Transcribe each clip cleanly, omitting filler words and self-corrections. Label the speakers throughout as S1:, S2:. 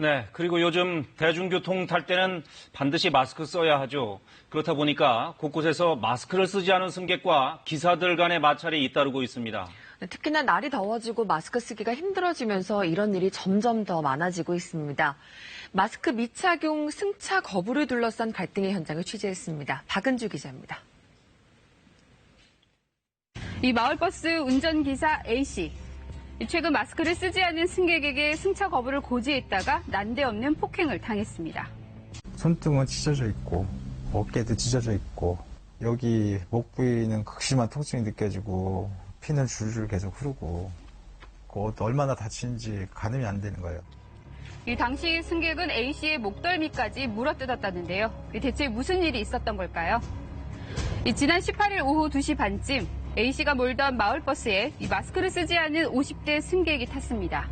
S1: 네, 그리고 요즘 대중교통 탈 때는 반드시 마스크 써야 하죠. 그렇다 보니까 곳곳에서 마스크를 쓰지 않은 승객과 기사들 간의 마찰이 잇따르고 있습니다.
S2: 특히나 날이 더워지고 마스크 쓰기가 힘들어지면서 이런 일이 점점 더 많아지고 있습니다. 마스크 미착용 승차 거부를 둘러싼 갈등의 현장을 취재했습니다. 박은주 기자입니다.
S3: 이 마을버스 운전기사 A씨. 최근 마스크를 쓰지 않은 승객에게 승차 거부를 고지했다가 난데없는 폭행을 당했습니다.
S4: 손등은 찢어져 있고 어깨도 찢어져 있고 여기 목 부위는 극심한 통증이 느껴지고 피는 줄줄 계속 흐르고 얼마나 다치는지 가늠이 안 되는 거예요.
S3: 이 당시 승객은 A씨의 목덜미까지 물어뜯었다는데요. 대체 무슨 일이 있었던 걸까요? 지난 18일 오후 2시 반쯤 A씨가 몰던 마을버스에 이 마스크를 쓰지 않은 50대 승객이 탔습니다.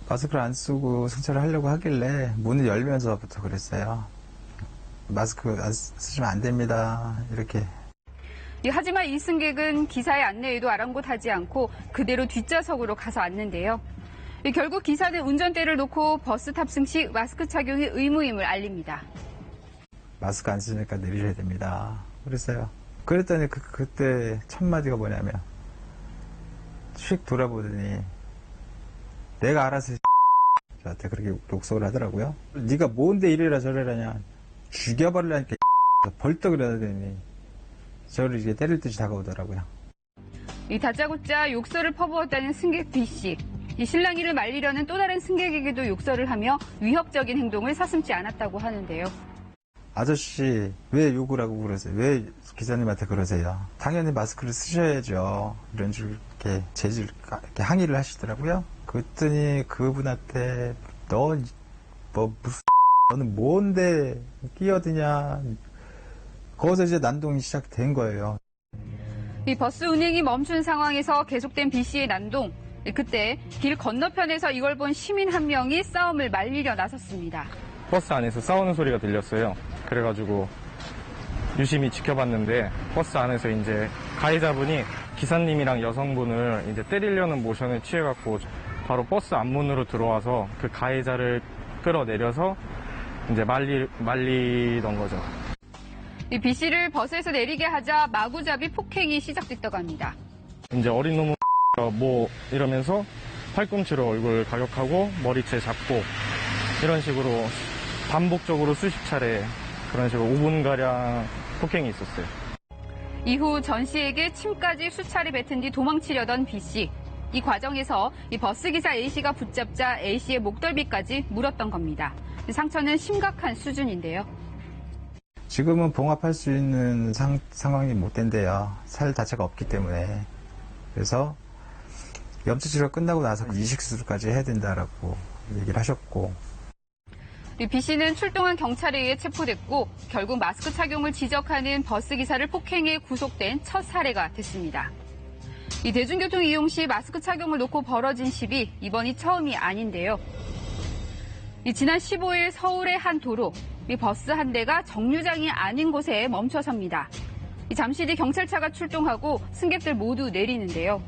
S4: 마스크를 안 쓰고 승차를 하려고 하길래 문을 열면서부터 그랬어요. 마스크 안 쓰시면 안 됩니다. 이렇게.
S3: 하지만 이 승객은 기사의 안내에도 아랑곳하지 않고 그대로 뒷좌석으로 가서 앉는데요. 결국 기사는 운전대를 놓고 버스 탑승 시 마스크 착용이 의무임을 알립니다.
S4: 마스크 안 쓰니까 내리셔야 됩니다. 그랬어요. 그랬더니 그때 첫 마디가 뭐냐면 휙 돌아보더니 내가 알아서 저한테 그렇게 욕설을 하더라고요. 네가 뭔데 이래라 저래라냐 죽여버리려니까 벌떡 일어나더니 저를 이제 때릴 듯이 다가오더라고요.
S3: 이 다짜고짜 욕설을 퍼부었다는 승객 B씨. 이 실랑이를 말리려는 또 다른 승객에게도 욕설을 하며 위협적인 행동을 서슴지 않았다고 하는데요.
S4: 아저씨 왜 욕을 하고 그러세요? 왜 기사님한테 그러세요? 당연히 마스크를 쓰셔야죠. 이런 식으로 이렇게 이렇게 항의를 하시더라고요. 그랬더니 그분한테 너는 뭔데 끼어드냐. 거기서 이제 난동이 시작된 거예요.
S3: 이 버스 운행이 멈춘 상황에서 계속된 B씨의 난동. 그때 길 건너편에서 이걸 본 시민 한 명이 싸움을 말리려 나섰습니다.
S5: 버스 안에서 싸우는 소리가 들렸어요. 그래가지고 유심히 지켜봤는데 버스 안에서 이제 가해자분이 기사님이랑 여성분을 이제 때리려는 모션을 취해갖고 바로 버스 앞문으로 들어와서 그 가해자를 끌어내려서 이제 말리던 거죠.
S3: 이 B씨를 버스에서 내리게 하자 마구잡이 폭행이 시작됐다고 합니다.
S5: 이제 어린 놈은 뭐 이러면서 팔꿈치로 얼굴 가격하고 머리채 잡고 이런 식으로 반복적으로 수십 차례 그런 식으로 5분가량 폭행이 있었어요.
S3: 이후 전 씨에게 침까지 수차례 뱉은 뒤 도망치려던 B씨. 이 과정에서 이 버스기사 A씨가 붙잡자 A씨의 목덜미까지 물었던 겁니다. 상처는 심각한 수준인데요.
S4: 지금은 봉합할 수 있는 상황이 못 된대요. 살 자체가 없기 때문에. 그래서 염증 치료가 끝나고 나서 이식 수술까지 해야 된다라고 얘기를 하셨고.
S3: B씨는 출동한 경찰에 의해 체포됐고 결국 마스크 착용을 지적하는 버스기사를 폭행해 구속된 첫 사례가 됐습니다. 이 대중교통 이용 시 마스크 착용을 놓고 벌어진 시비 이번이 처음이 아닌데요. 지난 15일 서울의 한 도로 이 버스 한 대가 정류장이 아닌 곳에 멈춰섭니다. 잠시 뒤 경찰차가 출동하고 승객들 모두 내리는데요.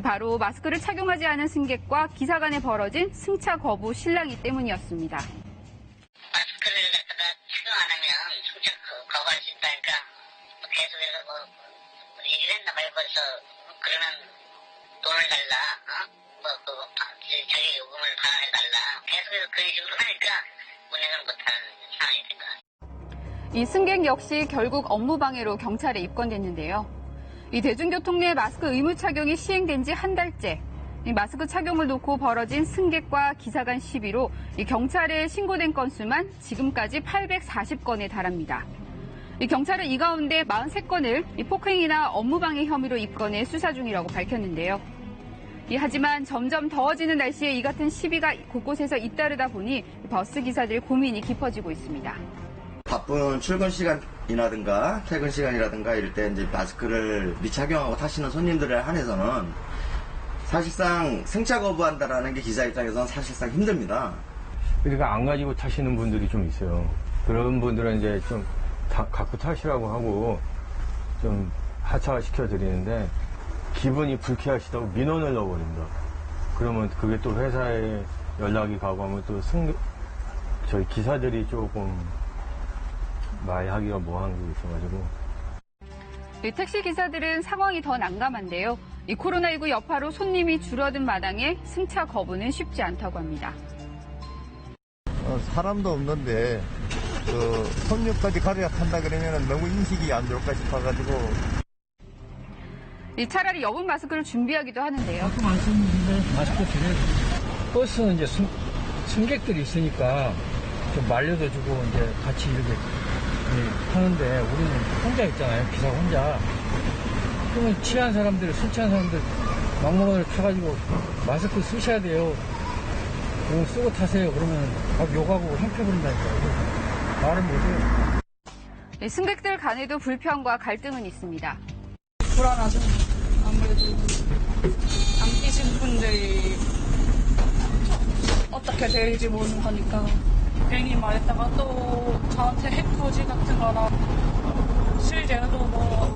S3: 바로 마스크를 착용하지 않은 승객과 기사 간에 벌어진 승차 거부 실랑이 때문이었습니다.
S6: 마스크를 갖다가 착용 안 하면 승차 거부할 수 있다니까 계속해서 얘기를 했나 봐요. 벌써 그러면 돈을 달라, 자기 요금을 반환해달라. 계속해서 그런 식으로 하니까 운행을 못하는 상황이 된 것 같아요.
S3: 이 승객 역시 결국 업무방해로 경찰에 입건됐는데요. 이 대중교통 내 마스크 의무 착용이 시행된 지 한 달째. 이 마스크 착용을 놓고 벌어진 승객과 기사 간 시비로 이 경찰에 신고된 건수만 지금까지 840건에 달합니다. 이 경찰은 이 가운데 43건을 이 폭행이나 업무방해 혐의로 입건해 수사 중이라고 밝혔는데요. 하지만 점점 더워지는 날씨에 이 같은 시비가 곳곳에서 잇따르다 보니 버스 기사들 고민이 깊어지고 있습니다.
S7: 바쁜 출근 시간이라든가 퇴근 시간이라든가 이럴 때 이제 마스크를 미착용하고 타시는 손님들에 한해서는 사실상 승차 거부한다라는 게 기사 입장에서는 사실상 힘듭니다.
S8: 그러니까 안 가지고 타시는 분들이 좀 있어요. 그런 분들은 이제 좀 갖고 타시라고 하고 좀 하차시켜 드리는데 기분이 불쾌하시다고 민원을 넣어버립니다. 그러면 그게 또 회사에 연락이 가고 하면 또 저희 기사들이 조금 말하기가 뭐한 게 있어가지고.
S3: 이 택시 기사들은 상황이 더 난감한데요. 이 코로나19 여파로 손님이 줄어든 마당에 승차 거부는 쉽지 않다고 합니다.
S9: 사람도 없는데 손님까지 가려야 한다 그러면 너무 인식이 안 좋을까 싶어가지고.
S3: 차라리 여분 마스크를 준비하기도 하는데요.
S10: 마스크 드려야죠. 버스는 이제 승객들이 있으니까 좀 말려도 주고 이제 같이 이렇게 하는데 우리는 혼자 있잖아요. 기사 혼자. 그러면 취한 사람들, 술 취한 사람들 막무가내로 타가지고 마스크 쓰셔야 돼요. 그럼 쓰고 타세요. 그러면 막 욕하고 형패부른다니까요. 말을 못해요.
S3: 승객들 간에도 불평과 갈등은 있습니다.
S11: 불안하죠. 아무래도 안 끼신 분들이 어떻게 될지 모르는 거니까 괜히 말했다가 또 저한테 해코지 같은 거나 실제로도 뭐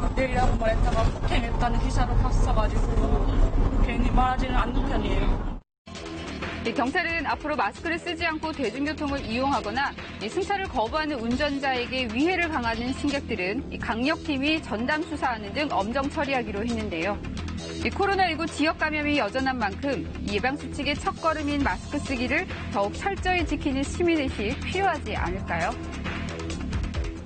S11: 안 되려고 말했다가 폭행했다는 기사를 봤어가지고 괜히 말하지는 않는 편이에요.
S3: 경찰은 앞으로 마스크를 쓰지 않고 대중교통을 이용하거나 승차를 거부하는 운전자에게 위해를 가하는 승객들은 강력팀이 전담 수사하는 등 엄정 처리하기로 했는데요. 코로나19 지역 감염이 여전한 만큼 예방수칙의 첫걸음인 마스크 쓰기를 더욱 철저히 지키는 시민의식 필요하지 않을까요?